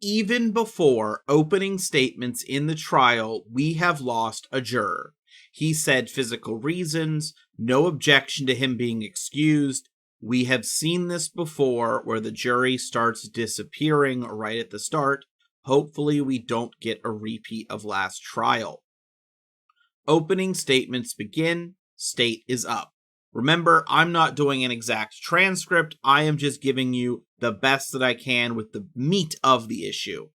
Even before opening statements in the trial, we have lost a juror. He said physical reasons, no objection to him being excused. We have seen this before where the jury starts disappearing right at the start. Hopefully we don't get a repeat of last trial. Opening statements begin. State is up. Remember, I'm not doing an exact transcript. I am just giving you the best that I can with the meat of the issue.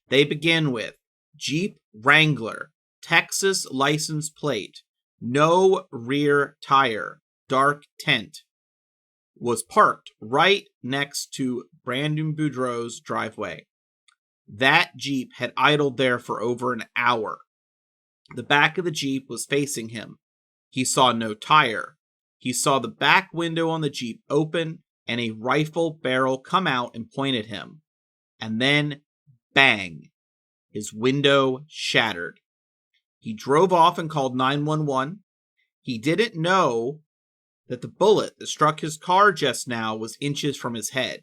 They begin with Jeep Wrangler, Texas license plate, no rear tire, dark tent, was parked right next to Brandon Budro's driveway. That Jeep had idled there for over an hour. The back of the Jeep was facing him. He saw no tire. He saw the back window on the Jeep open and a rifle barrel come out and point at him. And then, bang, his window shattered. He drove off and called 911. He didn't know that the bullet that struck his car just now was inches from his head.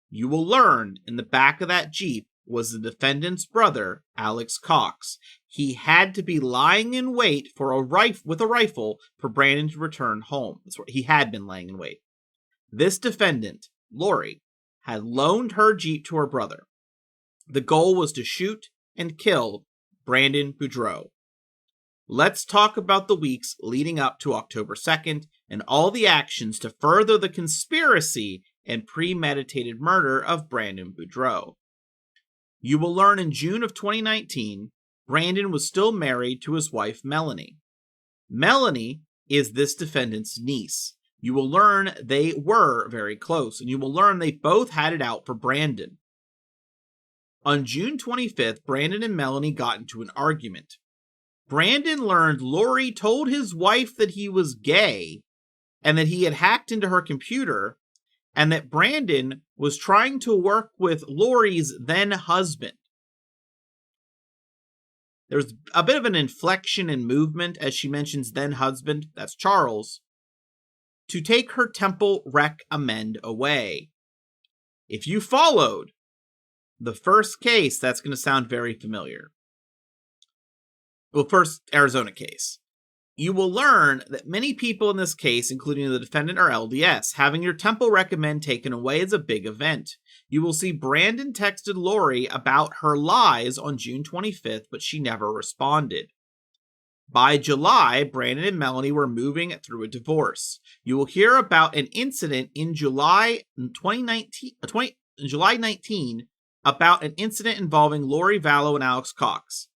You will learn in the back of that Jeep was the defendant's brother, Alex Cox. He had to be lying in wait for with a rifle for Brandon to return home. That's what he had been lying in wait. This defendant, Lori, had loaned her Jeep to her brother. The goal was to shoot and kill Brandon Budro. Let's talk about the weeks leading up to October 2nd and all the actions to further the conspiracy and premeditated murder of Brandon Budro. You will learn in June of 2019, Brandon was still married to his wife, Melanie. Melanie is this defendant's niece. You will learn they were very close, and you will learn they both had it out for Brandon. On June 25th, Brandon and Melanie got into an argument. Brandon learned Lori told his wife that he was gay and that he had hacked into her computer, and that Brandon was trying to work with Lori's then husband. There's a bit of an inflection in movement as she mentions then husband, that's Charles, to take her temple rec amend away. If you followed the first case, that's going to sound very familiar. Well, first Arizona case. You will learn that many people in this case, including the defendant, are LDS. Having your temple recommend taken away is a big event. You will see Brandon texted Lori about her lies on June 25th, but she never responded. By July, Brandon and Melanie were moving through a divorce. You will hear about an incident in July 19 about an incident involving Lori Vallow and Alex Cox.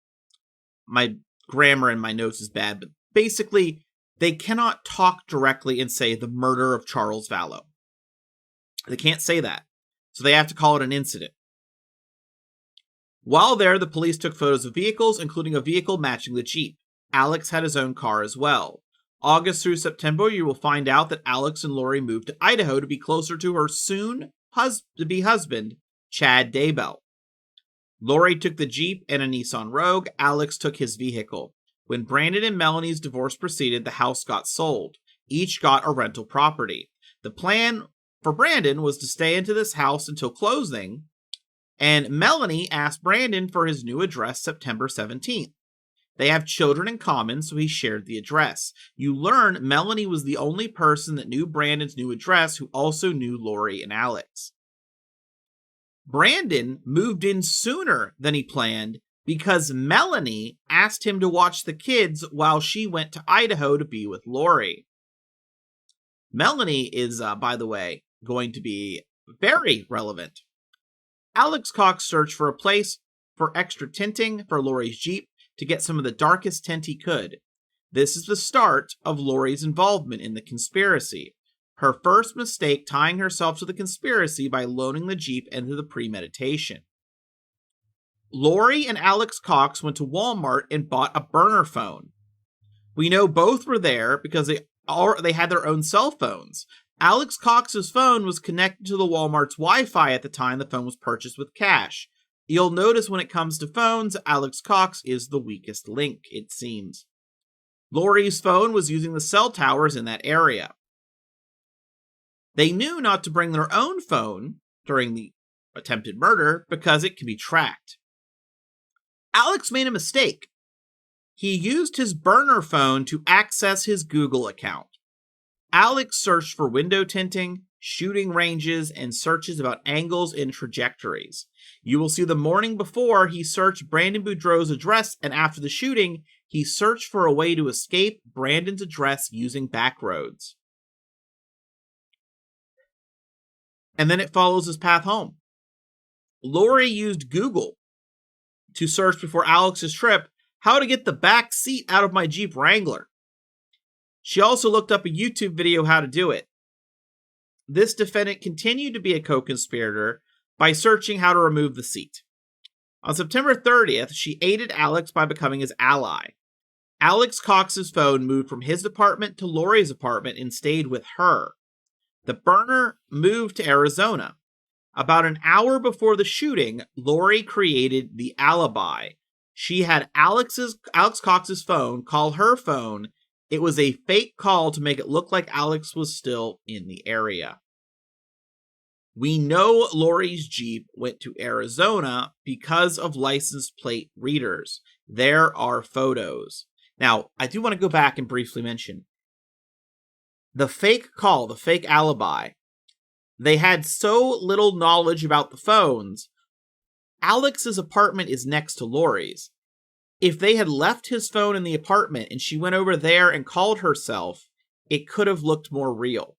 My grammar in my notes is bad, but basically, they cannot talk directly and say the murder of Charles Vallow. They can't say that, so they have to call it an incident. While there, the police took photos of vehicles, including a vehicle matching the Jeep. Alex had his own car as well. August through September, you will find out that Alex and Lori moved to Idaho to be closer to her soon-to-be husband, Chad Daybell. Lori took the Jeep and a Nissan Rogue. Alex took his vehicle. When Brandon and Melanie's divorce proceeded, the house got sold. Each got a rental property. The plan for Brandon was to stay into this house until closing, and Melanie asked Brandon for his new address September 17th. They have children in common, so he shared the address. You learn Melanie was the only person that knew Brandon's new address who also knew Lori and Alex. Brandon moved in sooner than he planned because Melanie asked him to watch the kids while she went to Idaho to be with Lori. Melanie is, by the way, going to be very relevant. Alex Cox searched for a place for extra tinting for Lori's Jeep to get some of the darkest tint he could. This is the start of Lori's involvement in the conspiracy. Her first mistake tying herself to the conspiracy by loaning the Jeep into the premeditation. Lori and Alex Cox went to Walmart and bought a burner phone. We know both were there because they had their own cell phones. Alex Cox's phone was connected to the Walmart's Wi-Fi at the time the phone was purchased with cash. You'll notice when it comes to phones, Alex Cox is the weakest link, it seems. Lori's phone was using the cell towers in that area. They knew not to bring their own phone during the attempted murder because it can be tracked. Alex made a mistake. He used his burner phone to access his Google account. Alex searched for window tinting, shooting ranges, and searches about angles and trajectories. You will see the morning before he searched Brandon Budro's address, and after the shooting, he searched for a way to escape Brandon's address using back roads. And then it follows his path home. Lori used Google to search before Alex's trip how to get the back seat out of my Jeep Wrangler. She also looked up a YouTube video how to do it. This defendant continued to be a co-conspirator by searching how to remove the seat. On September 30th, she aided Alex by becoming his ally. Alex Cox's phone moved from his apartment to Lori's apartment and stayed with her. The burner moved to Arizona. About an hour before the shooting, Lori created the alibi. She had Alex Cox's phone call her phone. It was a fake call to make it look like Alex was still in the area. We know Lori's Jeep went to Arizona because of license plate readers. There are photos. Now, I do want to go back and briefly mention the fake call, the fake alibi. They had so little knowledge about the phones. Alex's apartment is next to Lori's. If they had left his phone in the apartment and she went over there and called herself, it could have looked more real.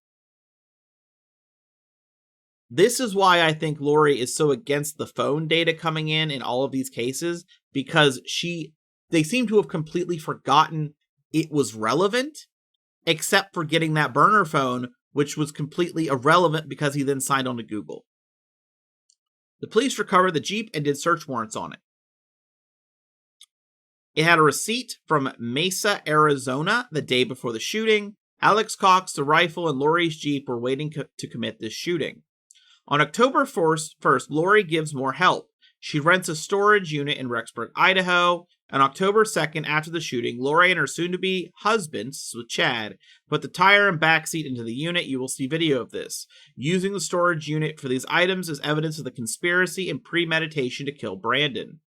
This is why I think Lori is so against the phone data coming in all of these cases, because they seem to have completely forgotten it was relevant, except for getting that burner phone, which was completely irrelevant because he then signed on to Google. The police recovered the Jeep and did search warrants on it. It had a receipt from Mesa, Arizona, the day before the shooting. Alex Cox, the rifle, and Lori's Jeep were waiting to commit this shooting. On October 1st, Lori gives more help. She rents a storage unit in Rexburg, Idaho. On October 2nd, after the shooting, Lori and her soon-to-be husband, with Chad, put the tire and backseat into the unit. You will see video of this. Using the storage unit for these items is evidence of the conspiracy and premeditation to kill Brandon.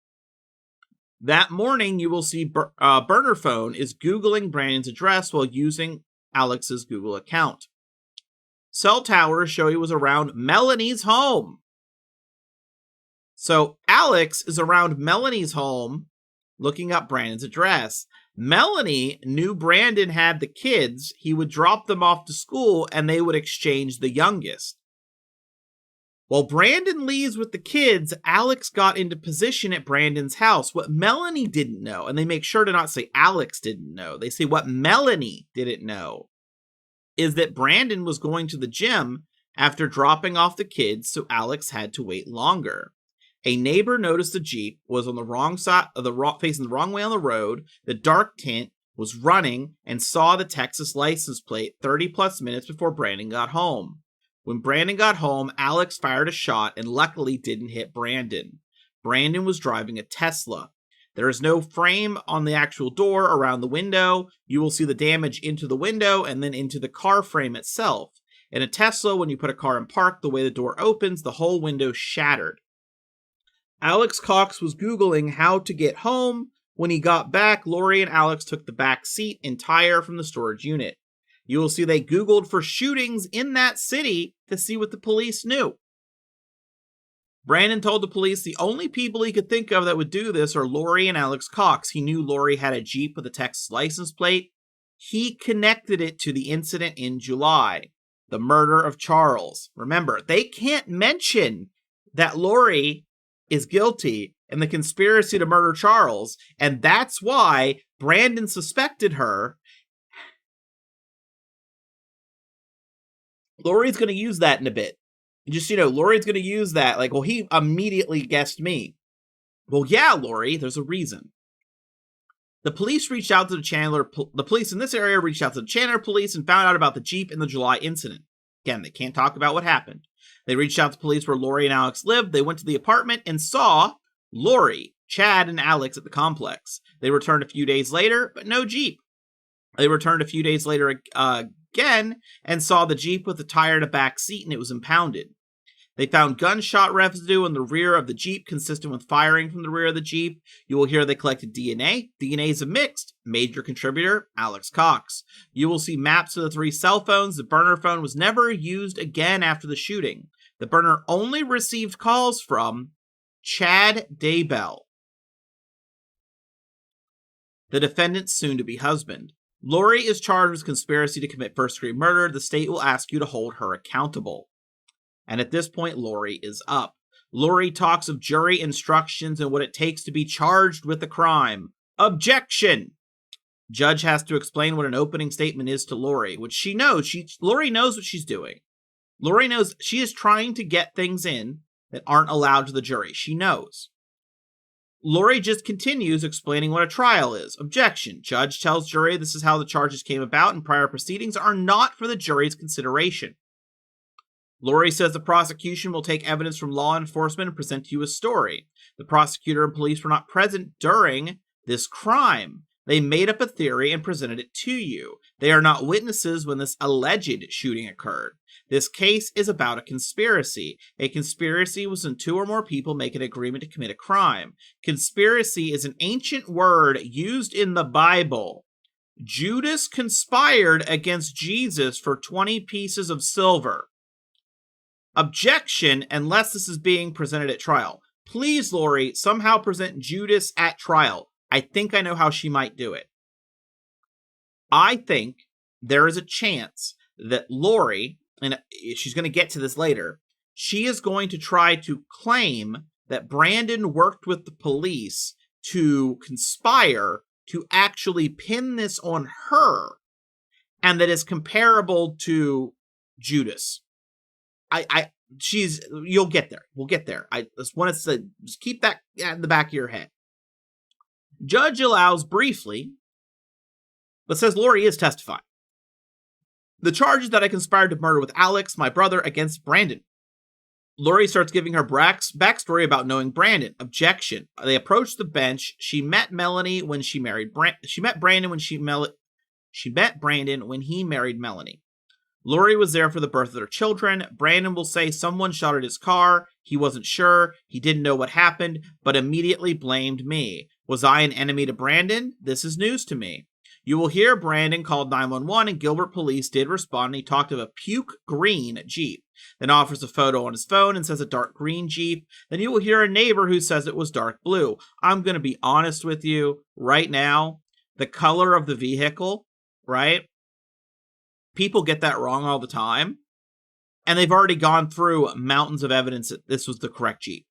That morning, you will see burner phone is Googling Brandon's address while using Alex's Google account. Cell towers show he was around Melanie's home. So Alex is around Melanie's home looking up Brandon's address. Melanie knew Brandon had the kids. He would drop them off to school and they would exchange the youngest. While Brandon leaves with the kids, Alex got into position at Brandon's house. What Melanie didn't know, and they make sure to not say Alex didn't know, they say what Melanie didn't know, is that Brandon was going to the gym after dropping off the kids, so Alex had to wait longer. A neighbor noticed the Jeep was on the wrong side of facing the wrong way on the road. The dark tint was running and saw the Texas license plate 30 plus minutes before Brandon got home. When Brandon got home, Alex fired a shot and luckily didn't hit Brandon. Brandon was driving a Tesla. There is no frame on the actual door around the window. You will see the damage into the window and then into the car frame itself. In a Tesla, when you put a car in park, the way the door opens, the whole window shattered. Alex Cox was Googling how to get home. When he got back, Lori and Alex took the back seat and tire from the storage unit. You will see they Googled for shootings in that city to see what the police knew. Brandon told the police the only people he could think of that would do this are Lori and Alex Cox. He knew Lori had a Jeep with a Texas license plate. He connected it to the incident in July, the murder of Charles. Remember, they can't mention that Lori is guilty in the conspiracy to murder Charles, and that's why Brandon suspected her. Lori's going to use that in a bit. Just, Lori's going to use that. Like, well, he immediately guessed me. Well, yeah, Lori, there's a reason. The police reached out to the police in this area reached out to the Chandler police and found out about the Jeep in the July incident. Again, they can't talk about what happened. They reached out to police where Lori and Alex lived. They went to the apartment and saw Lori, Chad, and Alex at the complex. They returned a few days later, but no Jeep. They returned a few days later again and saw the Jeep with the tire and a back seat, and it was impounded. They found gunshot residue in the rear of the Jeep consistent with firing from the rear of the Jeep. You will hear they collected DNA. DNA is a mixed. Major contributor, Alex Cox. You will see maps of the 3 cell phones. The burner phone was never used again after the shooting. The burner only received calls from Chad Daybell, the defendant's soon-to-be husband. Lori is charged with conspiracy to commit first-degree murder. The state will ask you to hold her accountable. And at this point, Lori is up. Lori talks of jury instructions and what it takes to be charged with the crime. Objection! Judge has to explain what an opening statement is to Lori, which she knows. Lori knows what she's doing. Lori knows she is trying to get things in that aren't allowed to the jury. She knows. Lori just continues explaining what a trial is. Objection. Judge tells jury this is how the charges came about and prior proceedings are not for the jury's consideration. Lori says the prosecution will take evidence from law enforcement and present to you a story. The prosecutor and police were not present during this crime. They made up a theory and presented it to you. They are not witnesses when this alleged shooting occurred. This case is about a conspiracy. A conspiracy was when 2 or more people make an agreement to commit a crime. Conspiracy is an ancient word used in the Bible. Judas conspired against Jesus for 20 pieces of silver. Objection, unless this is being presented at trial. Please, Lori, somehow present Judas at trial. I think I know how she might do it. I think there is a chance that Lori, and she's going to get to this later, she is going to try to claim that Brandon worked with the police to conspire to actually pin this on her, and that is comparable to Judas. You'll get there. We'll get there. I just want to just keep that in the back of your head. Judge allows briefly, but says Lori is testifying. The charge is that I conspired to murder with Alex, my brother, against Brandon. Lori starts giving her backstory about knowing Brandon. Objection. They approached the bench. She met Melanie when she married She met Brandon when he married Melanie. Lori was there for the birth of their children. Brandon will say someone shot at his car. He wasn't sure. He didn't know what happened, but immediately blamed me. Was I an enemy to Brandon? This is news to me. You will hear Brandon called 911 and Gilbert police did respond, and he talked of a puke green Jeep. Then offers a photo on his phone and says a dark green Jeep. Then you will hear a neighbor who says it was dark blue. I'm going to be honest with you right now. The color of the vehicle, right? People get that wrong all the time. And they've already gone through mountains of evidence that this was the correct Jeep.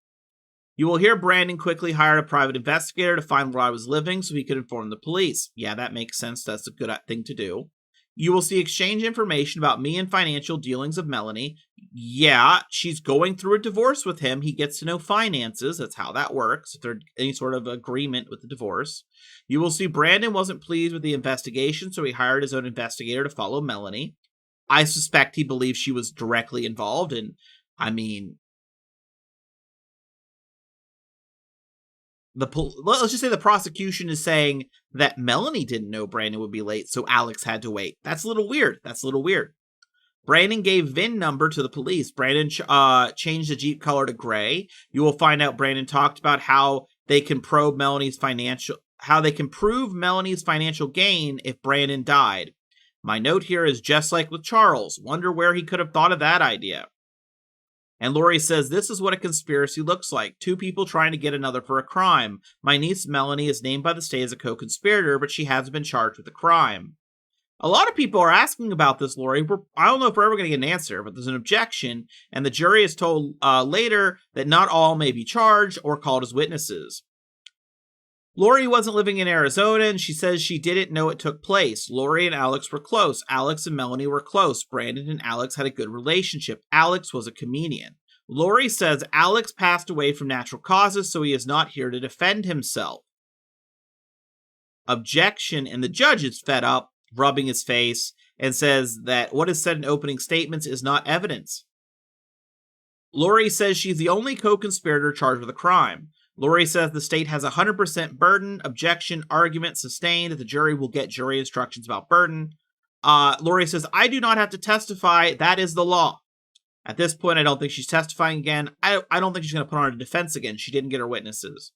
You will hear Brandon quickly hired a private investigator to find where I was living so he could inform the police. Yeah, that makes sense. That's a good thing to do. You will see exchange information about me and financial dealings of Melanie. Yeah, she's going through a divorce with him. He gets to know finances. That's how that works. If there's any sort of agreement with the divorce. You will see Brandon wasn't pleased with the investigation, so he hired his own investigator to follow Melanie. I suspect he believes she was directly involved, and I mean, let's just say the prosecution is saying that Melanie didn't know Brandon would be late, so Alex had to wait. That's a little weird. Brandon gave VIN number to the police. Brandon changed the Jeep color to gray. You will find out Brandon talked about how they can prove Melanie's financial gain if Brandon died. My note here is just like with Charles. Wonder where he could have thought of that idea. And Lori says, this is what a conspiracy looks like. 2 people trying to get another for a crime. My niece Melanie is named by the state as a co-conspirator, but she hasn't been charged with a crime. A lot of people are asking about this, Lori. I don't know if we're ever going to get an answer, but there's an objection, and the jury is told later that not all may be charged or called as witnesses. Lori wasn't living in Arizona, and she says she didn't know it took place. Lori and Alex were close. Alex and Melanie were close. Brandon and Alex had a good relationship. Alex was a comedian. Lori says Alex passed away from natural causes, so he is not here to defend himself. Objection, and the judge is fed up, rubbing his face, and says that what is said in opening statements is not evidence. Lori says she's the only co-conspirator charged with a crime. Lori says the state has 100% burden. Objection, argument sustained. The jury will get jury instructions about burden. Lori says, I do not have to testify. That is the law. At this point, I don't think she's testifying again. I don't think she's going to put on a defense again. She didn't get her witnesses.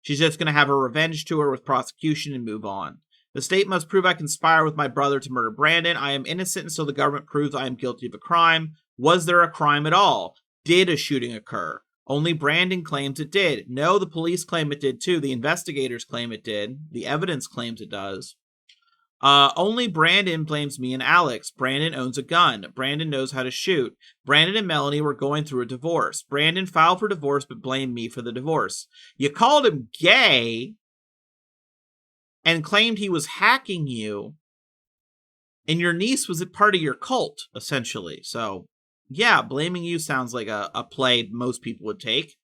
She's just going to have her revenge tour with prosecution and move on. The state must prove I conspire with my brother to murder Brandon. I am innocent until the government proves I am guilty of a crime. Was there a crime at all? Did a shooting occur? Only Brandon claims it did. No, the police claim it did too. The investigators claim it did. The evidence claims it does. Only Brandon blames me and Alex. Brandon owns a gun. Brandon knows how to shoot. Brandon and Melanie were going through a divorce. Brandon filed for divorce but blamed me for the divorce. You called him gay and claimed he was hacking you, and your niece was a part of your cult, essentially. So, yeah, blaming you sounds like a play most people would take.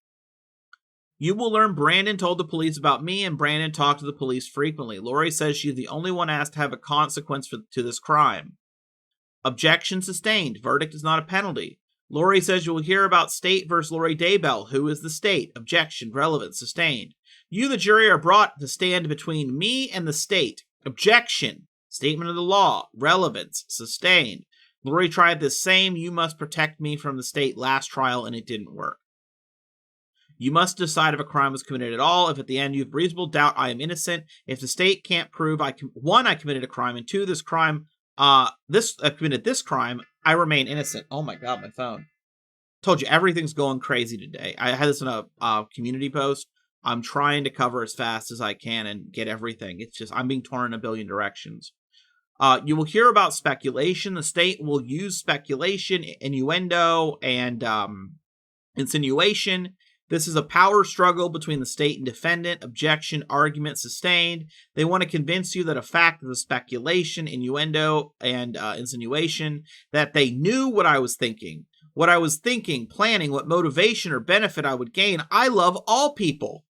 You will learn Brandon told the police about me, and Brandon talked to the police frequently. Lori says she's the only one asked to have a consequence to this crime. Objection sustained. Verdict is not a penalty. Lori says you will hear about State versus Lori Daybell. Who is the State? Objection. Relevant. Sustained. You, the jury, are brought to stand between me and the State. Objection. Statement of the law. Relevance. Sustained. Lori tried the same. You must protect me from the State last trial, and it didn't work. You must decide if a crime was committed at all. If at the end you have reasonable doubt I am innocent. If the State can't prove I committed a crime, and 2, I committed this crime, I remain innocent. Oh my god, my phone. Told you, everything's going crazy today. I had this in a community post. I'm trying to cover as fast as I can and get everything. It's just, I'm being torn in a billion directions. You will hear about speculation. The State will use speculation, innuendo, and insinuation. This is a power struggle between the State and defendant. Objection, argument, sustained. They want to convince you that a fact of the speculation, innuendo, and insinuation, that they knew what I was thinking. What I was thinking, planning, what motivation or benefit I would gain. I love all people.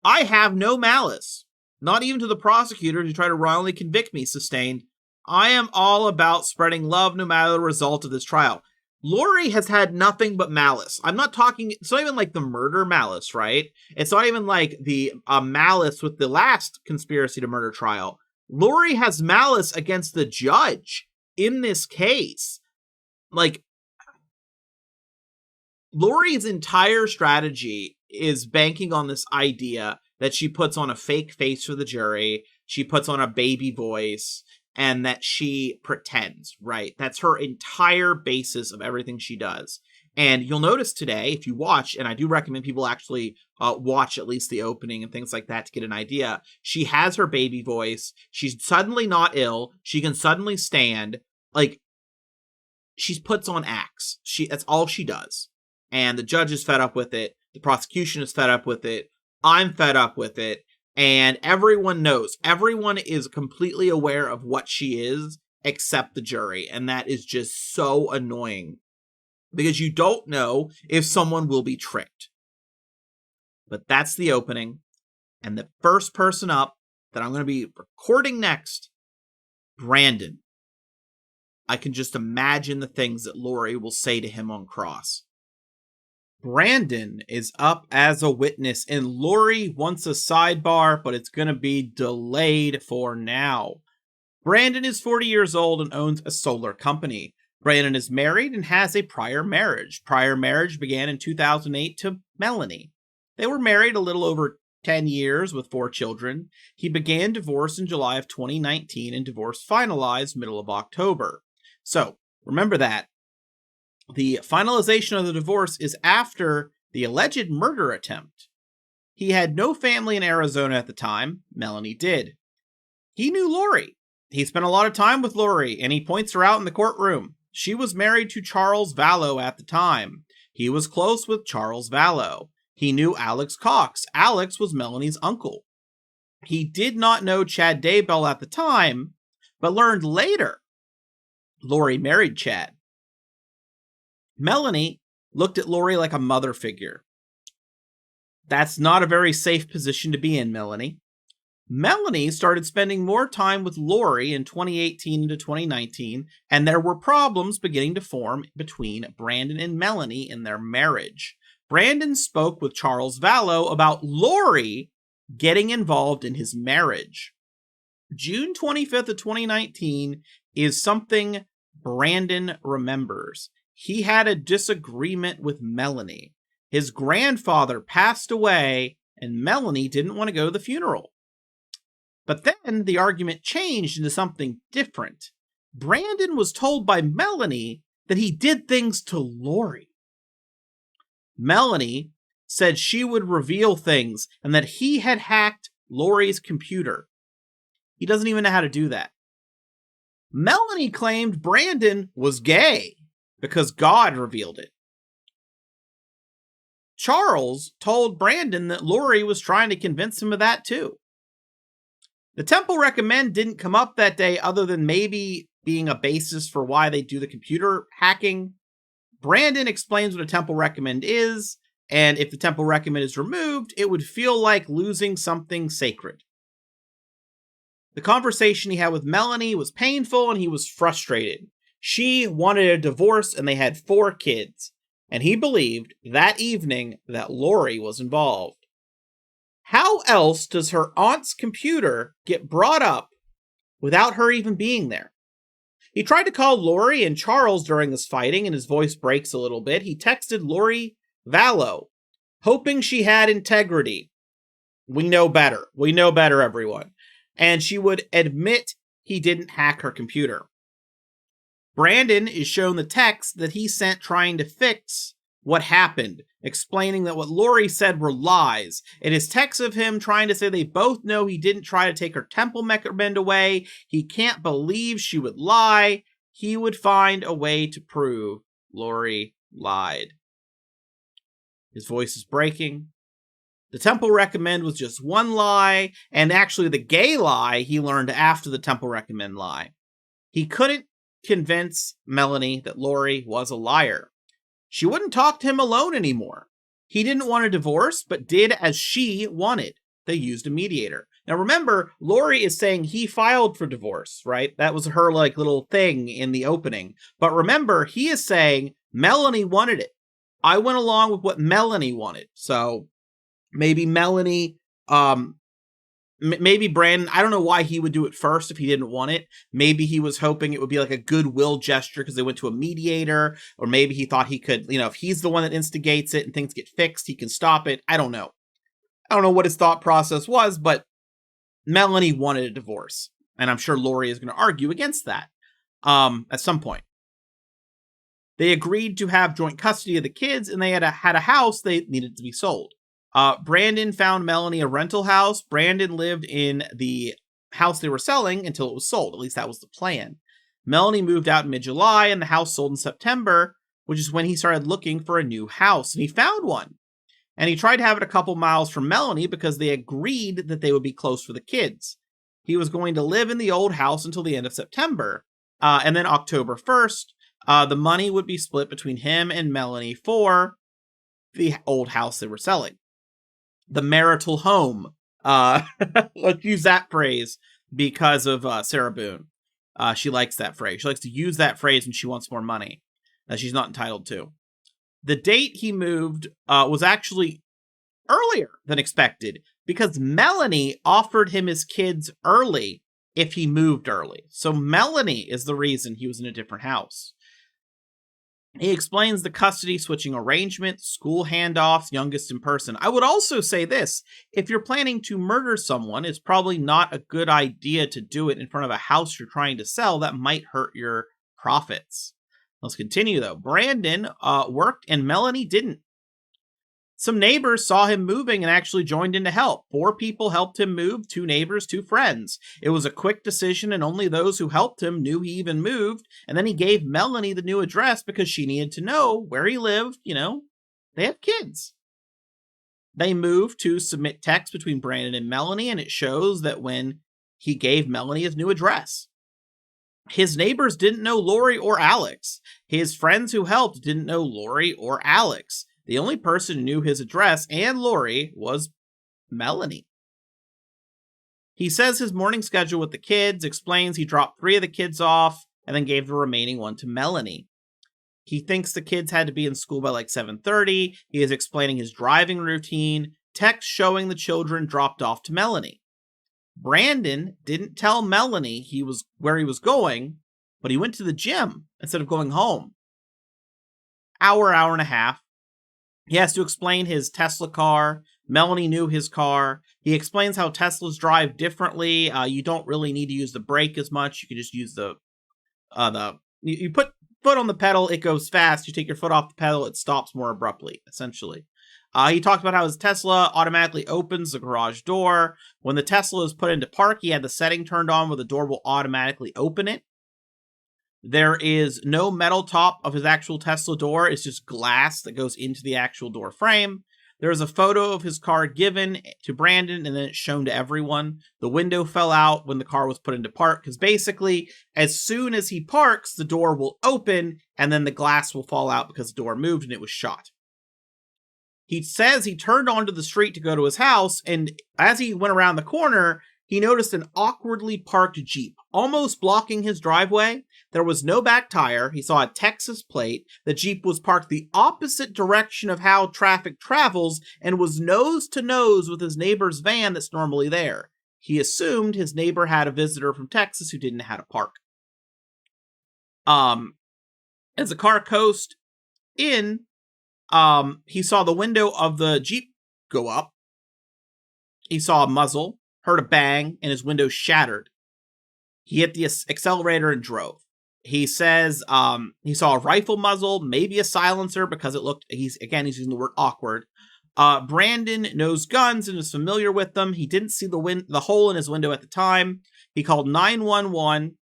I have no malice. Not even to the prosecutors who try to wrongly convict me. Sustained. I am all about spreading love no matter the result of this trial. Lori has had nothing but malice. I'm not talking, it's not even like the murder malice, right? It's not even like the malice with the last conspiracy to murder trial. Lori has malice against the judge in this case. Like, Lori's entire strategy is banking on this idea that she puts on a fake face for the jury, she puts on a baby voice, and that she pretends, right? That's her entire basis of everything she does. And you'll notice today, if you watch, and I do recommend people actually watch at least the opening and things like that to get an idea, she has her baby voice, she's suddenly not ill, she can suddenly stand, like, she puts on acts. That's all she does. And the judge is fed up with it, the prosecution is fed up with it, I'm fed up with it, and everyone knows. Everyone is completely aware of what she is, except the jury. And that is just so annoying. Because you don't know if someone will be tricked. But that's the opening. And the first person up that I'm going to be recording next, Brandon. I can just imagine the things that Lori will say to him on cross. Brandon is up as a witness, and Lori wants a sidebar, but it's going to be delayed for now. Brandon is 40 years old and owns a solar company. Brandon is married and has a prior marriage. Prior marriage began in 2008 to Melanie. They were married a little over 10 years with 4 children. He began divorce in July of 2019 and divorce finalized middle of October. So, remember that. The finalization of the divorce is after the alleged murder attempt. He had no family in Arizona at the time. Melanie did. He knew Lori. He spent a lot of time with Lori, and he points her out in the courtroom. She was married to Charles Vallow at the time. He was close with Charles Vallow. He knew Alex Cox. Alex was Melanie's uncle. He did not know Chad Daybell at the time, but learned later Lori married Chad. Melanie looked at Lori like a mother figure. That's not a very safe position to be in, Melanie. Melanie started spending more time with Lori in 2018 into 2019, and there were problems beginning to form between Brandon and Melanie in their marriage. Brandon spoke with Charles Vallow about Lori getting involved in his marriage. June 25th of 2019 is something Brandon remembers. He had a disagreement with Melanie. His grandfather passed away, and Melanie didn't want to go to the funeral. But then the argument changed into something different. Brandon was told by Melanie that he did things to Lori. Melanie said she would reveal things and that he had hacked Lori's computer. He doesn't even know how to do that. Melanie claimed Brandon was gay because God revealed it. Charles told Brandon that Lori was trying to convince him of that too. The Temple Recommend didn't come up that day other than maybe being a basis for why they do the computer hacking. Brandon explains what a Temple Recommend is, and if the Temple Recommend is removed, it would feel like losing something sacred. The conversation he had with Melanie was painful and he was frustrated. She wanted a divorce and they had 4 kids, and he believed that evening that Lori was involved. How else does her aunt's computer get brought up without her even being there? He tried to call Lori and Charles during this fighting, and his voice breaks a little bit. He texted Lori Vallow, hoping she had integrity. We know better. We know better, everyone. And she would admit he didn't hack her computer. Brandon is shown the text that he sent trying to fix what happened, explaining that what Lori said were lies. It is text of him trying to say they both know he didn't try to take her Temple Recommend away. He can't believe she would lie. He would find a way to prove Lori lied. His voice is breaking. The Temple Recommend was just one lie, and actually the gay lie he learned after the Temple Recommend lie. He couldn't convince Melanie that Lori was a liar. She wouldn't talk to him alone anymore. He didn't want a divorce, but did as she wanted. They used a mediator. Now remember, Lori is saying he filed for divorce, right? That was her little thing in the opening. But remember, he is saying Melanie wanted it. I went along with what Melanie wanted. So maybe Melanie, maybe Brandon, I don't know why he would do it first if he didn't want it. Maybe he was hoping it would be like a goodwill gesture because they went to a mediator, or maybe he thought he could, if he's the one that instigates it and things get fixed, he can stop it. I don't know. I don't know what his thought process was, but Melanie wanted a divorce. And I'm sure Lori is going to argue against that at some point. They agreed to have joint custody of the kids, and they had a house they needed to be sold. Brandon found Melanie a rental house. Brandon lived in the house they were selling until it was sold. At least that was the plan. Melanie moved out in mid-July, and the house sold in September, which is when he started looking for a new house. And he found one. And he tried to have it a couple miles from Melanie because they agreed that they would be close for the kids. He was going to live in the old house until the end of September. And then October 1st, the money would be split between him and Melanie for the old house they were selling. The marital home. Let's use that phrase because of Sarah Boone. She likes that phrase. She likes to use that phrase when she wants more money that she's not entitled to. The date he moved was actually earlier than expected because Melanie offered him his kids early if he moved early. So Melanie is the reason he was in a different house. He explains the custody switching arrangement, school handoffs, youngest in person. I would also say this, if you're planning to murder someone, it's probably not a good idea to do it in front of a house you're trying to sell. That might hurt your profits. Let's continue though. Brandon worked and Melanie didn't. Some neighbors saw him moving and actually joined in to help. 4 people helped him move, 2 neighbors, 2 friends. It was a quick decision and only those who helped him knew he even moved. And then he gave Melanie the new address because she needed to know where he lived. They have kids. They moved to submit text between Brandon and Melanie, and it shows that when he gave Melanie his new address. His neighbors didn't know Lori or Alex. His friends who helped didn't know Lori or Alex. The only person who knew his address and Lori was Melanie. He says his morning schedule with the kids, explains he dropped 3 of the kids off, and then gave the remaining one to Melanie. He thinks the kids had to be in school by 7:30. He is explaining his driving routine, text showing the children dropped off to Melanie. Brandon didn't tell Melanie where he was going, but he went to the gym instead of going home. Hour and a half. He has to explain his Tesla car. Melanie knew his car. He explains how Teslas drive differently. You don't really need to use the brake as much. You can just use you put foot on the pedal, it goes fast. You take your foot off the pedal, it stops more abruptly, essentially. He talked about how his Tesla automatically opens the garage door. When the Tesla is put into park, he had the setting turned on where the door will automatically open it. There is no metal top of his actual Tesla door. It's just glass that goes into the actual door frame. There's a photo of his car given to Brandon, and then it's shown to everyone. The window fell out when the car was put into park, because basically, as soon as he parks, the door will open, and then the glass will fall out because the door moved and it was shot. He says he turned onto the street to go to his house, and as he went around the corner, he noticed an awkwardly parked Jeep, almost blocking his driveway. There was no back tire. He saw a Texas plate. The Jeep was parked the opposite direction of how traffic travels and was nose to nose with his neighbor's van that's normally there. He assumed his neighbor had a visitor from Texas who didn't know how to park. As the car coasted in, he saw the window of the Jeep go up. He saw a muzzle, heard a bang, and his window shattered. He hit the accelerator and drove. He says he saw a rifle muzzle, maybe a silencer, because it looked, he's using the word awkward. Brandon knows guns and is familiar with them. He didn't see the hole in his window at the time. He called 911.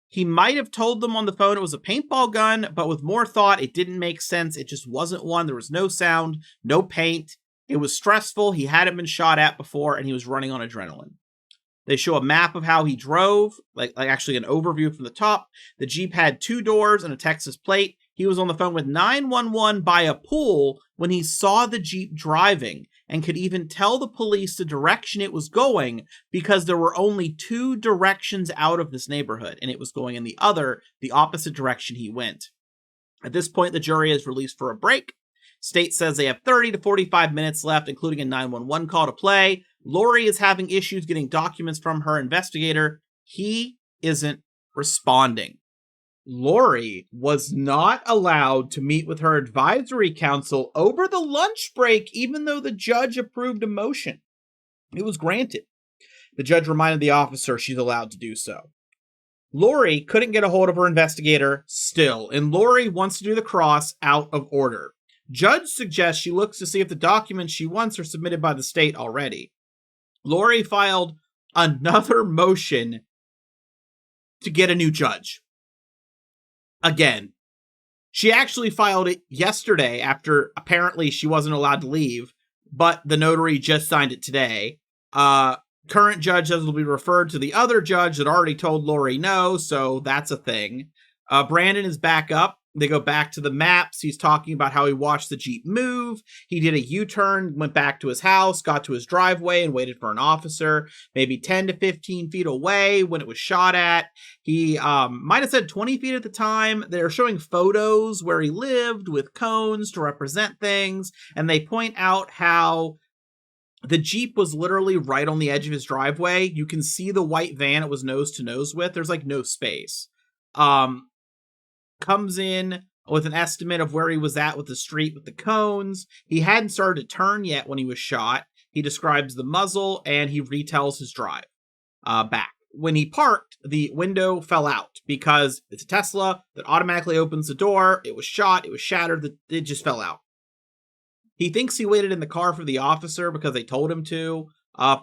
He might have told them on the phone it was a paintball gun, but with more thought, it didn't make sense. It just wasn't one. There was no sound, no paint. It was stressful. He hadn't been shot at before, and he was running on adrenaline. They show a map of how he drove, like actually an overview from the top. The Jeep had 2 doors and a Texas plate. He was on the phone with 911 by a pool when he saw the Jeep driving and could even tell the police the direction it was going because there were only 2 directions out of this neighborhood, and it was going in the opposite direction he went. At this point, the jury is released for a break. State says they have 30 to 45 minutes left, including a 911 call to play. Lori is having issues getting documents from her investigator. He isn't responding. Lori was not allowed to meet with her advisory council over the lunch break, even though the judge approved a motion. It was granted. The judge reminded the officer she's allowed to do so. Lori couldn't get a hold of her investigator still, and Lori wants to do the cross out of order. Judge suggests she looks to see if the documents she wants are submitted by the state already. Lori filed another motion to get a new judge. Again, she actually filed it yesterday after apparently she wasn't allowed to leave, but the notary just signed it today. Current judge will be referred to the other judge that already told Lori no, so that's a thing. Brandon is back up. They go back to the maps. He's talking about how he watched the Jeep move. He did a U-turn, went back to his house, got to his driveway, and waited for an officer, maybe 10 to 15 feet away when it was shot at. He might have said 20 feet at the time. They're showing photos where he lived with cones to represent things, and they point out how the Jeep was literally right on the edge of his driveway. You can see the white van it was nose to nose with. There's like no space. Comes in with an estimate of where he was at with the street with the cones. He hadn't started to turn yet when he was shot. He describes the muzzle and he retells his drive back. When he parked, the window fell out because it's a Tesla that automatically opens the door. It was shot. It was shattered. It just fell out. He thinks he waited in the car for the officer because they told him to.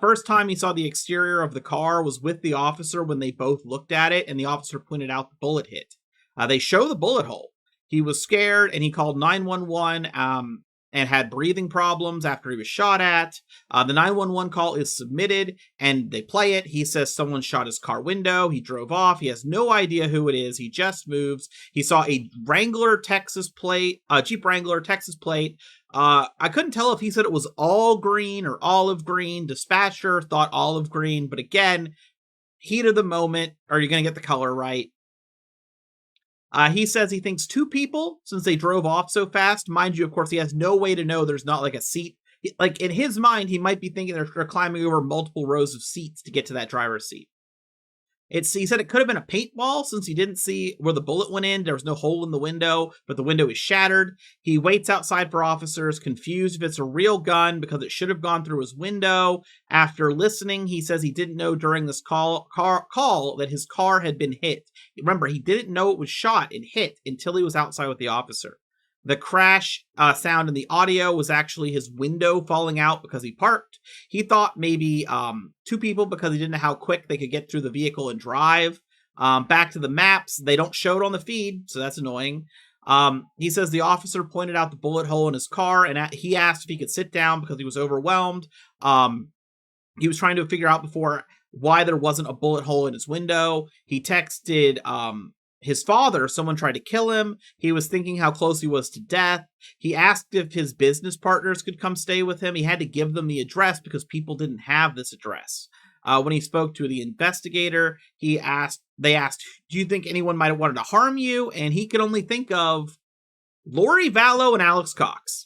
First time he saw the exterior of the car was with the officer when they both looked at it, and the officer pointed out the bullet hit. They show the bullet hole. He was scared, and he called 911 and had breathing problems after he was shot at. The 911 call is submitted, and they play it. He says someone shot his car window. He drove off. He has no idea who it is. He just moves. He saw a Wrangler Texas plate, Jeep Wrangler Texas plate. I couldn't tell if he said it was all green or olive green. Dispatcher thought olive green, but again, heat of the moment. Are you going to get the color right? He says he thinks 2 people, since they drove off so fast. Mind you, of course, he has no way to know there's not like a seat. Like in his mind, he might be thinking they're climbing over multiple rows of seats to get to that driver's seat. He said it could have been a paintball since he didn't see where the bullet went in. There was no hole in the window, but the window is shattered. He waits outside for officers, confused if it's a real gun because it should have gone through his window. After listening, he says he didn't know during this call that his car had been hit. Remember, he didn't know it was shot and hit until he was outside with the officer. The crash sound in the audio was actually his window falling out because he parked. He thought maybe two people because he didn't know how quick they could get through the vehicle and drive. Back to the maps, they don't show it on the feed, so that's annoying. He says the officer pointed out the bullet hole in his car, and he asked if he could sit down because he was overwhelmed. He was trying to figure out before why there wasn't a bullet hole in his window. He texted his father, someone tried to kill him. He was thinking how close he was to death. He asked if his business partners could come stay with him. He had to give them the address because people didn't have this address. When he spoke to the investigator, they asked, do you think anyone might have wanted to harm you? And he could only think of Lori Vallow and Alex Cox.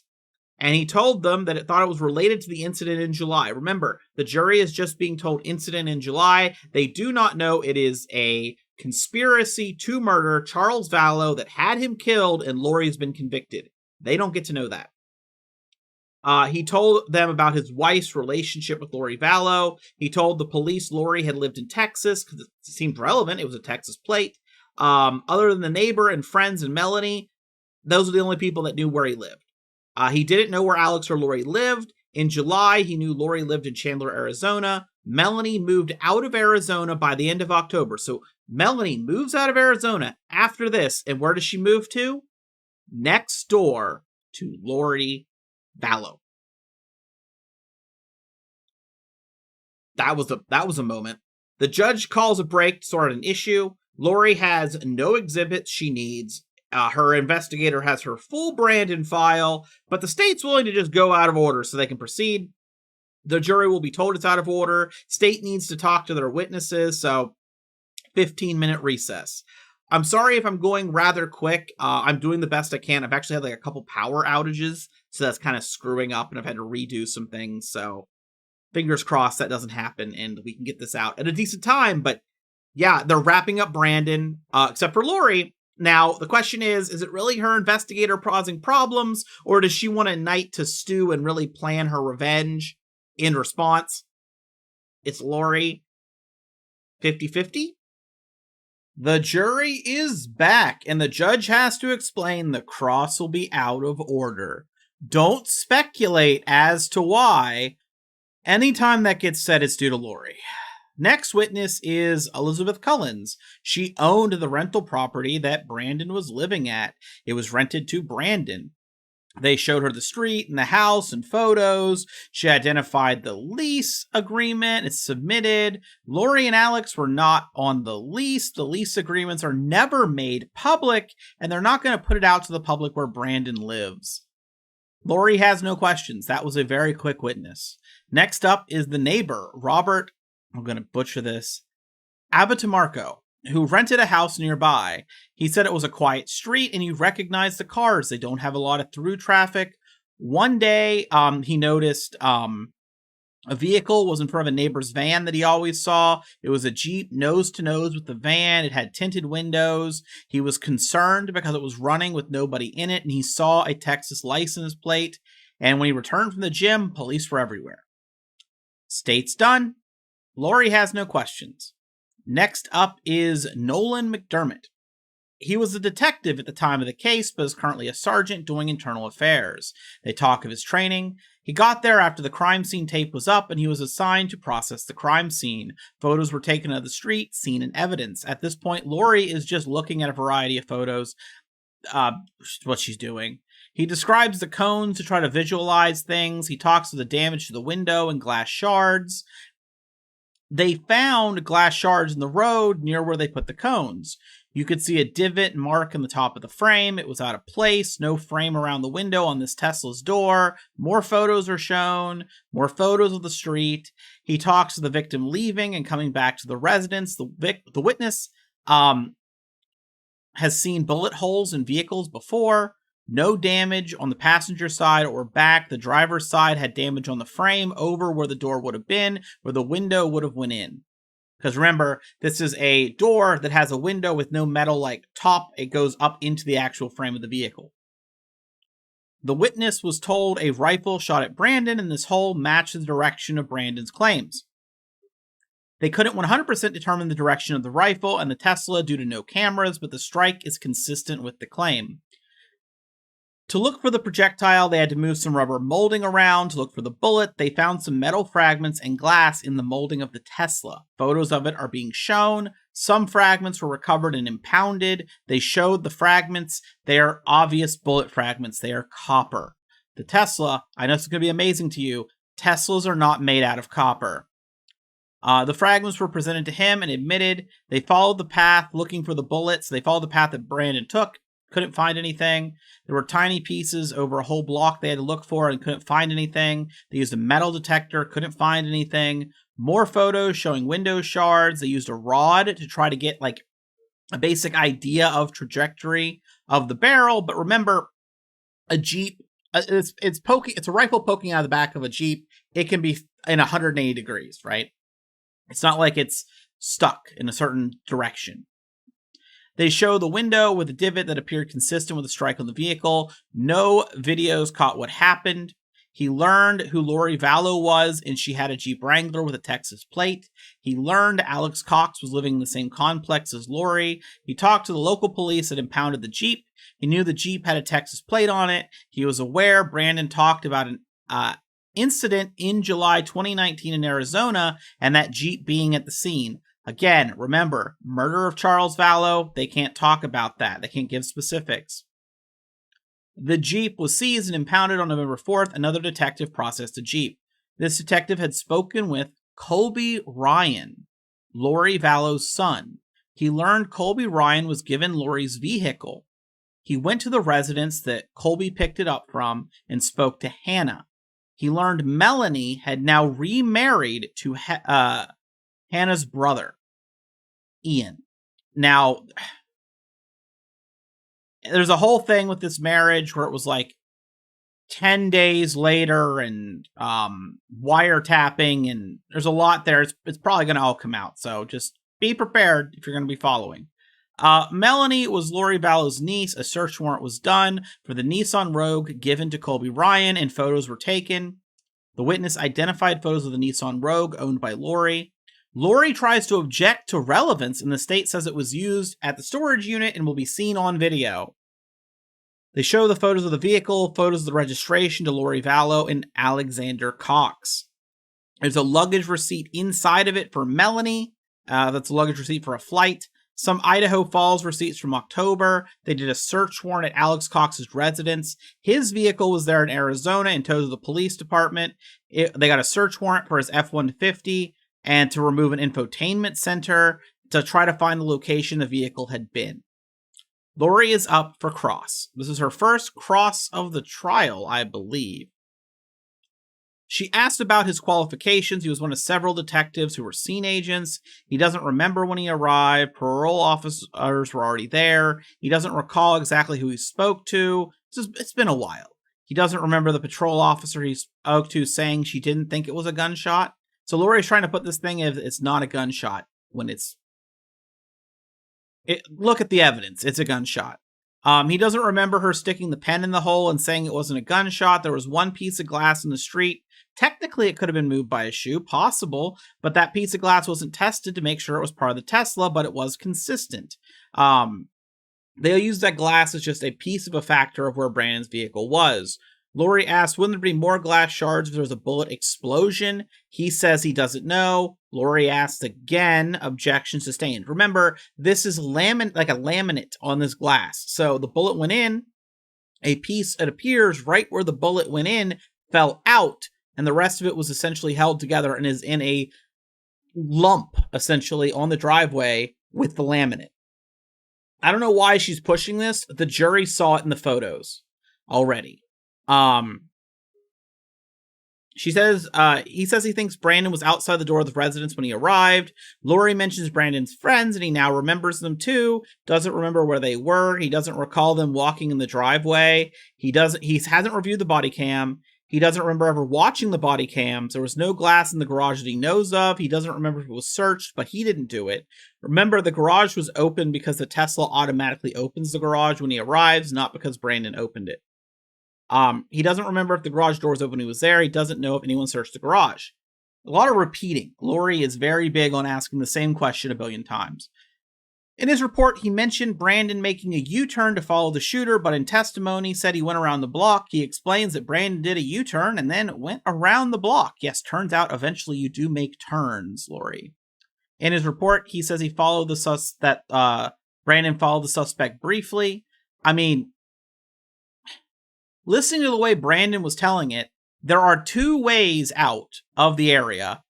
And he told them that it thought it was related to the incident in July. Remember, the jury is just being told incident in July. They do not know it is a conspiracy to murder Charles Vallow that had him killed and Lori's been convicted. They don't get to know that. He told them about his wife's relationship with Lori Vallow. He told the police Lori had lived in Texas because it seemed relevant. It was a Texas plate. Other than the neighbor and friends and Melanie, those are the only people that knew where he lived. He didn't know where Alex or Lori lived. In July, he knew Lori lived in Chandler, Arizona. Melanie moved out of Arizona by the end of October. So Melanie moves out of Arizona after this. And where does she move to? Next door to Lori Vallow. That was a moment. The judge calls a break to sort an issue. Lori has no exhibits she needs. Her investigator has her full Brandon file, but the state's willing to just go out of order so they can proceed. The jury will be told it's out of order. State needs to talk to their witnesses, so 15-minute recess. I'm sorry if I'm going rather quick. I'm doing the best I can. I've actually had like a couple power outages, so that's kind of screwing up, and I've had to redo some things, so fingers crossed that doesn't happen, and we can get this out at a decent time. But yeah, they're wrapping up Brandon, except for Lori. Now, the question is it really her investigator causing problems, or does she want a night to stew and really plan her revenge in response? It's Lori. 50-50? The jury is back, and the judge has to explain the cross will be out of order. Don't speculate as to why. Anytime that gets said, it's due to Lori. Next witness is Elizabeth Cullens. She owned the rental property that Brandon was living at. It was rented to Brandon. They showed her the street and the house and photos. She identified the lease agreement. It's submitted. Lori and Alex were not on the lease. The lease agreements are never made public, and they're not going to put it out to the public where Brandon lives. Lori has no questions. That was a very quick witness. Next up is the neighbor, Robert, I'm going to butcher this, Abitamarco, who rented a house nearby. He said it was a quiet street and he recognized the cars. They don't have a lot of through traffic. One day, he noticed a vehicle was in front of a neighbor's van that he always saw. It was a Jeep nose to nose with the van. It had tinted windows. He was concerned because it was running with nobody in it, and he saw a Texas license plate. And when he returned from the gym, police were everywhere. State's done. Lori has no questions. Next up is Nolan McDermott. He was a detective at the time of the case, but is currently a sergeant doing internal affairs. They talk of his training. He got there after the crime scene tape was up, and he was assigned to process the crime scene. Photos were taken of the street, scene, and evidence. At this point, Lori is just looking at a variety of photos, what she's doing. He describes the cones to try to visualize things. He talks of the damage to the window and glass shards. They found glass shards in the road near where they put the cones. You could see a divot mark in the top of the frame. It was out of place. No frame around the window on this Tesla's door. More photos are shown. More photos of the street. He talks to the victim leaving and coming back to the residence. The witness has seen bullet holes in vehicles before. No damage on the passenger side or back. The driver's side had damage on the frame over where the door would have been, where the window would have went in. Because remember, this is a door that has a window with no metal like top. It goes up into the actual frame of the vehicle. The witness was told a rifle shot at Brandon, and this hole matched the direction of Brandon's claims. They couldn't 100% determine the direction of the rifle and the Tesla due to no cameras, but the strike is consistent with the claim. To look for the projectile, they had to move some rubber molding around. To look for the bullet, they found some metal fragments and glass in the molding of the Tesla. Photos of it are being shown. Some fragments were recovered and impounded. They showed the fragments. They are obvious bullet fragments. They are copper. The Tesla, I know this is going to be amazing to you, Teslas are not made out of copper. The fragments were presented to him and admitted. They followed the path looking for the bullets. They followed the path that Brandon took. Couldn't find anything. There were tiny pieces over a whole block they had to look for and couldn't find anything. They used a metal detector, couldn't find anything. More photos showing window shards. They used a rod to try to get like a basic idea of trajectory of the barrel. But remember, a Jeep, it's a rifle poking out of the back of a Jeep. It can be in 180 degrees, right? It's not like it's stuck in a certain direction. They show the window with a divot that appeared consistent with the strike on the vehicle. No videos caught what happened. He learned who Lori Vallow was, and she had a Jeep Wrangler with a Texas plate. He learned Alex Cox was living in the same complex as Lori. He talked to the local police that impounded the Jeep. He knew the Jeep had a Texas plate on it. He was aware Brandon talked about an incident in July 2019 in Arizona and that Jeep being at the scene. Again, remember, murder of Charles Vallow, they can't talk about that. They can't give specifics. The Jeep was seized and impounded on November 4th. Another detective processed the Jeep. This detective had spoken with Colby Ryan, Lori Vallow's son. He learned Colby Ryan was given Lori's vehicle. He went to the residence that Colby picked it up from and spoke to Hannah. He learned Melanie had now remarried to Hannah's brother, Ian. Now, there's a whole thing with this marriage where it was like 10 days later and wiretapping, and there's a lot there. It's probably going to all come out, so just be prepared if you're going to be following. Melanie was Lori Vallow's niece. A search warrant was done for the Nissan Rogue given to Colby Ryan, and photos were taken. The witness identified photos of the Nissan Rogue owned by Lori. Lori tries to object to relevance, and the state says it was used at the storage unit and will be seen on video. They show the photos of the vehicle, photos of the registration to Lori Vallow and Alexander Cox. There's a luggage receipt inside of it for Melanie. That's a luggage receipt for a flight. Some Idaho Falls receipts from October. They did a search warrant at Alex Cox's residence. His vehicle was there in Arizona and towed to the police department. They got a search warrant for his F-150 and to remove an infotainment center to try to find the location the vehicle had been. Lori is up for cross. This is her first cross of the trial, I believe. She asked about his qualifications. He was one of several detectives who were scene agents. He doesn't remember when he arrived. Parole officers were already there. He doesn't recall exactly who he spoke to. It's been a while. He doesn't remember the patrol officer he spoke to saying she didn't think it was a gunshot. So Lori's trying to put this thing as it's not a gunshot when look at the evidence. It's a gunshot. He doesn't remember her sticking the pen in the hole and saying it wasn't a gunshot. There was one piece of glass in the street. Technically, it could have been moved by a shoe, possible, but that piece of glass wasn't tested to make sure it was part of the Tesla, but it was consistent. They used that glass as just a piece of a factor of where Brandon's vehicle was. Lori asked, wouldn't there be more glass shards if there was a bullet explosion? He says he doesn't know. Lori asked again, objection sustained. Remember, this is like a laminate on this glass. So the bullet went in, a piece, it appears right where the bullet went in, fell out, and the rest of it was essentially held together and is in a lump, essentially, on the driveway with the laminate. I don't know why she's pushing this. The jury saw it in the photos already. He says he thinks Brandon was outside the door of the residence when he arrived. Lori mentions Brandon's friends, and he now remembers them too. Doesn't remember where they were. He doesn't recall them walking in the driveway. He hasn't reviewed the body cam. He doesn't remember ever watching the body cams. There was no glass in the garage that he knows of. He doesn't remember if it was searched, but he didn't do it. Remember, the garage was open because the Tesla automatically opens the garage when he arrives, not because Brandon opened it. He doesn't remember if the garage door was open when he was there. He doesn't know if anyone searched the garage. A lot of repeating. Laurie is very big on asking the same question a billion times. In his report, he mentioned Brandon making a U-turn to follow the shooter, but in testimony said he went around the block. He explains that Brandon did a U-turn and then went around the block. Yes, turns out eventually you do make turns, Laurie. In his report, he says he followed Brandon followed the suspect briefly. I mean, listening to the way Brandon was telling it, there are two ways out of the area.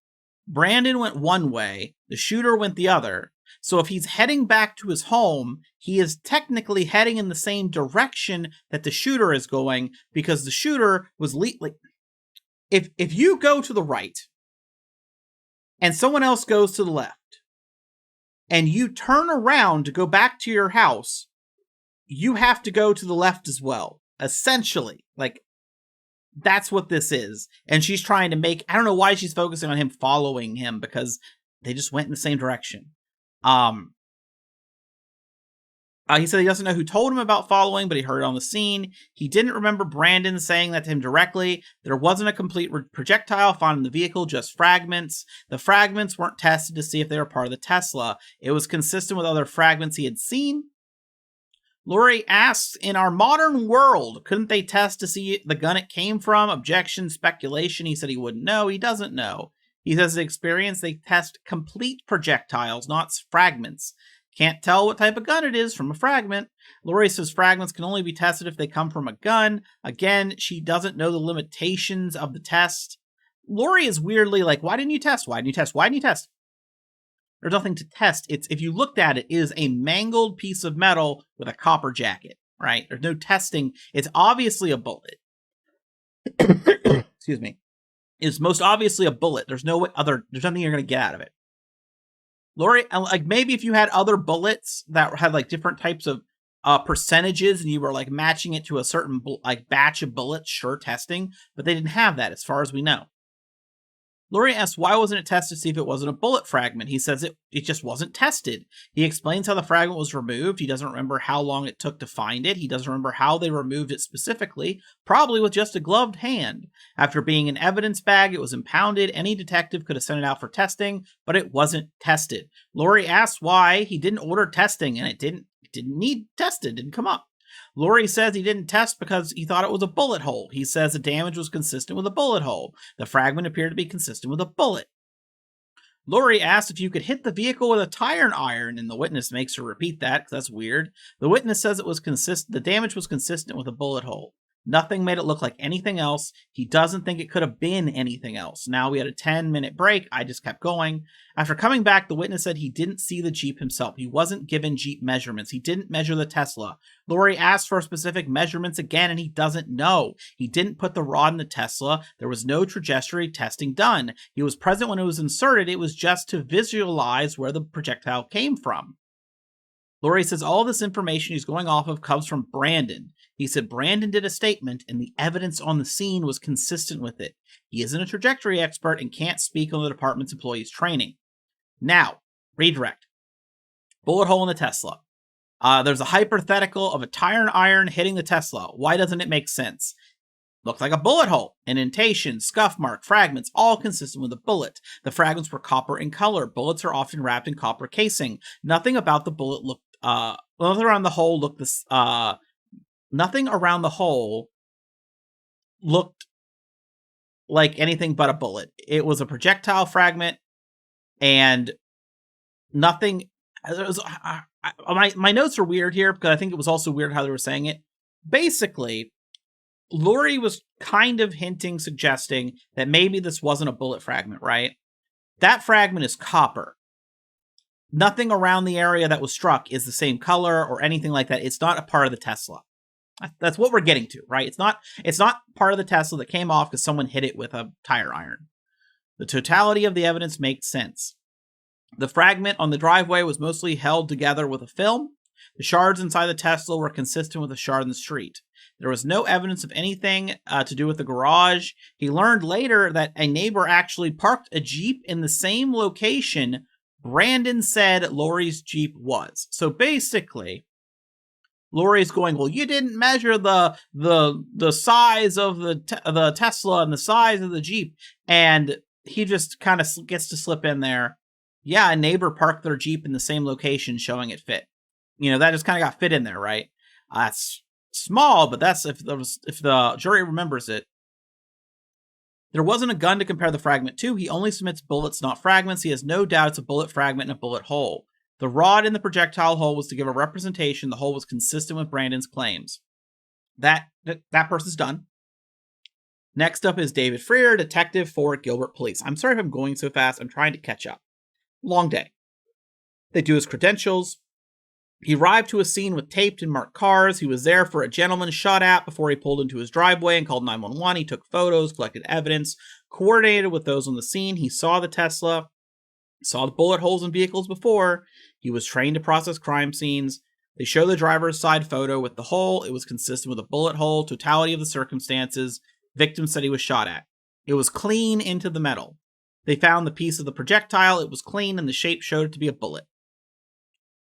Brandon went one way, the shooter went the other. So if he's heading back to his home, he is technically heading in the same direction that the shooter is going, because the shooter was if you go to the right and someone else goes to the left and you turn around to go back to your house, you have to go to the left as well. Essentially, that's what this is. And she's trying to I don't know why she's focusing on him following him, because they just went in the same direction. He said he doesn't know who told him about following, but he heard it on the scene. He didn't remember Brandon saying that to him directly. There wasn't a complete projectile found in the vehicle, just fragments. The fragments weren't tested to see if they were part of the Tesla. It was consistent with other fragments he had seen. Laurie asks, in our modern world, couldn't they test to see the gun it came from? Objection, speculation. He said he wouldn't know. He doesn't know. He says his experience, they test complete projectiles, not fragments. Can't tell what type of gun it is from a fragment. Laurie says fragments can only be tested if they come from a gun. Again, she doesn't know the limitations of the test. Laurie is weirdly like, why didn't you test? Why didn't you test? Why didn't you test? There's nothing to test. If you looked at it, it is a mangled piece of metal with a copper jacket, right? There's no testing. It's obviously a bullet. Excuse me. It's most obviously a bullet. There's nothing you're going to get out of it. Laurie, maybe if you had other bullets that had different types of percentages and you were matching it to a certain batch of bullets, sure, testing, but they didn't have that as far as we know. Laurie asks, why wasn't it tested to see if it wasn't a bullet fragment? He says it just wasn't tested. He explains how the fragment was removed. He doesn't remember how long it took to find it. He doesn't remember how they removed it specifically, probably with just a gloved hand. After being an evidence bag, it was impounded. Any detective could have sent it out for testing, but it wasn't tested. Laurie asks why he didn't order testing, and it didn't need tested, didn't come up. Laurie says he didn't test because he thought it was a bullet hole. He says the damage was consistent with a bullet hole. The fragment appeared to be consistent with a bullet. Laurie asks if you could hit the vehicle with a tire iron, and the witness makes her repeat that because that's weird. The witness says the damage was consistent with a bullet hole. Nothing made it look like anything else. He doesn't think it could have been anything else. Now we had a 10-minute break. I just kept going. After coming back, the witness said he didn't see the Jeep himself. He wasn't given Jeep measurements. He didn't measure the Tesla. Laurie asked for specific measurements again, and he doesn't know. He didn't put the rod in the Tesla. There was no trajectory testing done. He was present when it was inserted. It was just to visualize where the projectile came from. Laurie says all this information he's going off of comes from Brandon. He said Brandon did a statement and the evidence on the scene was consistent with it. He isn't a trajectory expert and can't speak on the department's employees' training. Now, redirect. Bullet hole in the Tesla. There's a hypothetical of a tire iron hitting the Tesla. Why doesn't it make sense? Looked like a bullet hole. Indentation, scuff mark, fragments, all consistent with a bullet. The fragments were copper in color. Bullets are often wrapped in copper casing. Nothing about the bullet looked nothing around the hole looked nothing around the hole looked like anything but a bullet. It was a projectile fragment, and nothing. My notes are weird here because I think it was also weird how they were saying it. Basically, Laurie was kind of suggesting that maybe this wasn't a bullet fragment, right? That fragment is copper. Nothing around the area that was struck is the same color or anything like that. It's not a part of the Tesla. That's what we're getting to, right? It's not part of the Tesla that came off because someone hit it with a tire iron. The totality of the evidence makes sense. The fragment on the driveway was mostly held together with a film. The shards inside the Tesla were consistent with the shard in the street. There was no evidence of anything to do with the garage. He learned later that a neighbor actually parked a Jeep in the same location Brandon said Lori's Jeep was. So basically, Lori's going, well, you didn't measure the size of the Tesla and the size of the Jeep. And he just kind of gets to slip in there. Yeah, a neighbor parked their Jeep in the same location, showing it fit. That just kind of got fit in there, right? That's small, but that's if the jury remembers it. There wasn't a gun to compare the fragment to. He only submits bullets, not fragments. He has no doubt it's a bullet fragment and a bullet hole. The rod in the projectile hole was to give a representation. The hole was consistent with Brandon's claims. That person's done. Next up is David Freer, detective for Gilbert Police. I'm sorry if I'm going so fast. I'm trying to catch up. Long day. They do his credentials. He arrived to a scene with taped and marked cars. He was there for a gentleman shot at before he pulled into his driveway and called 911. He took photos, collected evidence, coordinated with those on the scene. He saw the Tesla, saw the bullet holes in vehicles before. He was trained to process crime scenes. They show the driver's side photo with the hole. It was consistent with a bullet hole, totality of the circumstances. Victim said he was shot at. It was clean into the metal. They found the piece of the projectile. It was clean, and the shape showed it to be a bullet.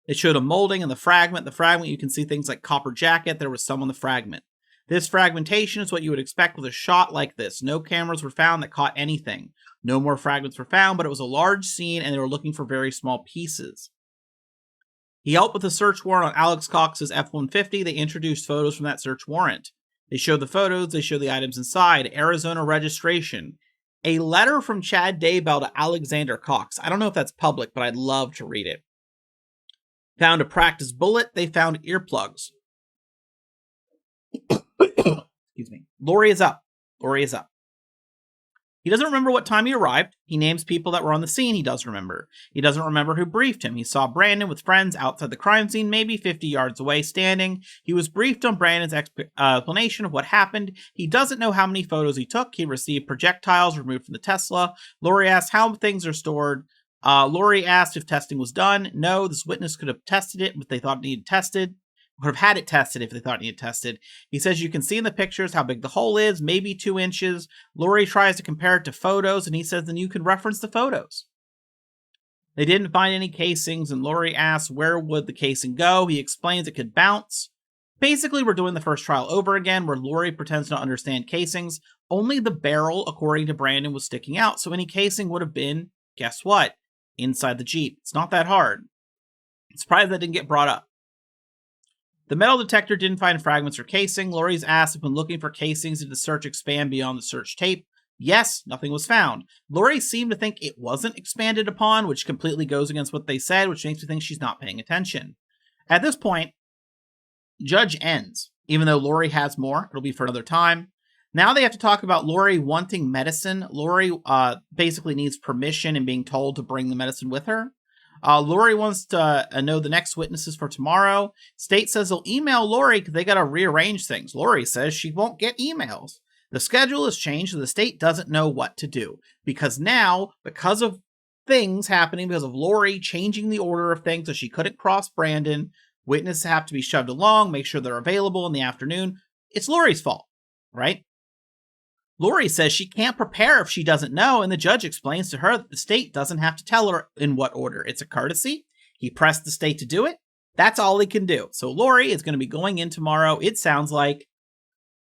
It showed a molding in the fragment. The fragment, you can see things like copper jacket. There was some on the fragment. This fragmentation is what you would expect with a shot like this. No cameras were found that caught anything. No more fragments were found, but it was a large scene, and they were looking for very small pieces. He helped with a search warrant on Alex Cox's F-150. They introduced photos from that search warrant. They showed the photos. They showed the items inside. Arizona registration. A letter from Chad Daybell to Alexander Cox. I don't know if that's public, but I'd love to read it. Found a practice bullet. They found earplugs. Excuse me. Lori is up. He doesn't remember what time he arrived. He names people that were on the scene he does remember. He doesn't remember who briefed him. He saw Brandon with friends outside the crime scene, maybe 50 yards away, standing. He was briefed on Brandon's explanation of what happened. He doesn't know how many photos he took. He received projectiles removed from the Tesla. Lori asked how things are stored. Lori asked if testing was done. No, this witness could have tested it if they thought it needed tested. Would have had it tested if they thought it needed tested. He says you can see in the pictures how big the hole is, maybe 2 inches. Lori tries to compare it to photos, and he says then you can reference the photos. They didn't find any casings, and Lori asks where would the casing go. He explains it could bounce. Basically, we're doing the first trial over again, where Lori pretends to understand casings. Only the barrel, according to Brandon, was sticking out, so any casing would have been, guess what? Inside the Jeep. It's not that hard. I'm surprised that didn't get brought up. The metal detector didn't find fragments or casing. Lori's asked if when looking for casings did the search expand beyond the search tape. Yes, nothing was found. Lori seemed to think it wasn't expanded upon, which completely goes against what they said, which makes me think she's not paying attention. At this point, judge ends. Even though Lori has more, it'll be for another time. Now they have to talk about Lori wanting medicine. Lori basically needs permission and being told to bring the medicine with her. Lori wants to know the next witnesses for tomorrow. State says they'll email Lori because they got to rearrange things. Lori says she won't get emails. The schedule has changed, so the state doesn't know what to do. Because now, because of things happening, because of Lori changing the order of things so she couldn't cross Brandon, witnesses have to be shoved along, make sure they're available in the afternoon. It's Lori's fault, right? Lori says she can't prepare if she doesn't know, and the judge explains to her that the state doesn't have to tell her in what order. It's a courtesy. He pressed the state to do it. That's all he can do. So Lori is going to be going in tomorrow, it sounds like,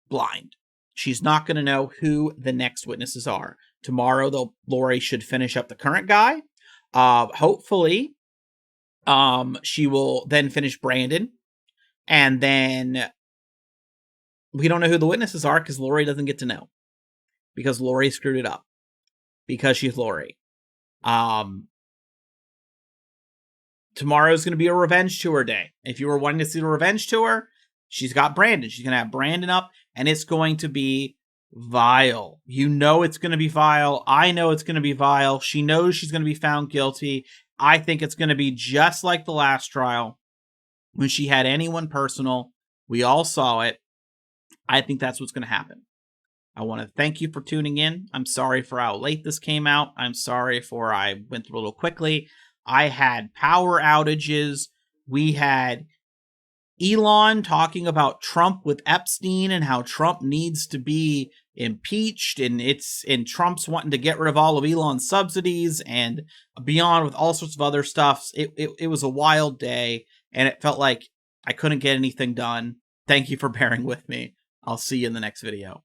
blind. She's not going to know who the next witnesses are. Tomorrow, though, Lori should finish up the current guy. Hopefully, she will then finish Brandon. And then we don't know who the witnesses are because Lori doesn't get to know. Because Lori screwed it up. Because she's Lori. Tomorrow's going to be a revenge tour day. If you were wanting to see the revenge tour, she's got Brandon. She's going to have Brandon up, and it's going to be vile. You know it's going to be vile. I know it's going to be vile. She knows she's going to be found guilty. I think it's going to be just like the last trial when she had anyone personal. We all saw it. I think that's what's going to happen. I want to thank you for tuning in. I'm sorry for how late this came out. I'm sorry for I went through a little quickly. I had power outages. We had Elon talking about Trump with Epstein and how Trump needs to be impeached, and Trump's wanting to get rid of all of Elon's subsidies, and beyond with all sorts of other stuff. It was a wild day, and it felt like I couldn't get anything done. Thank you for bearing with me. I'll see you in the next video.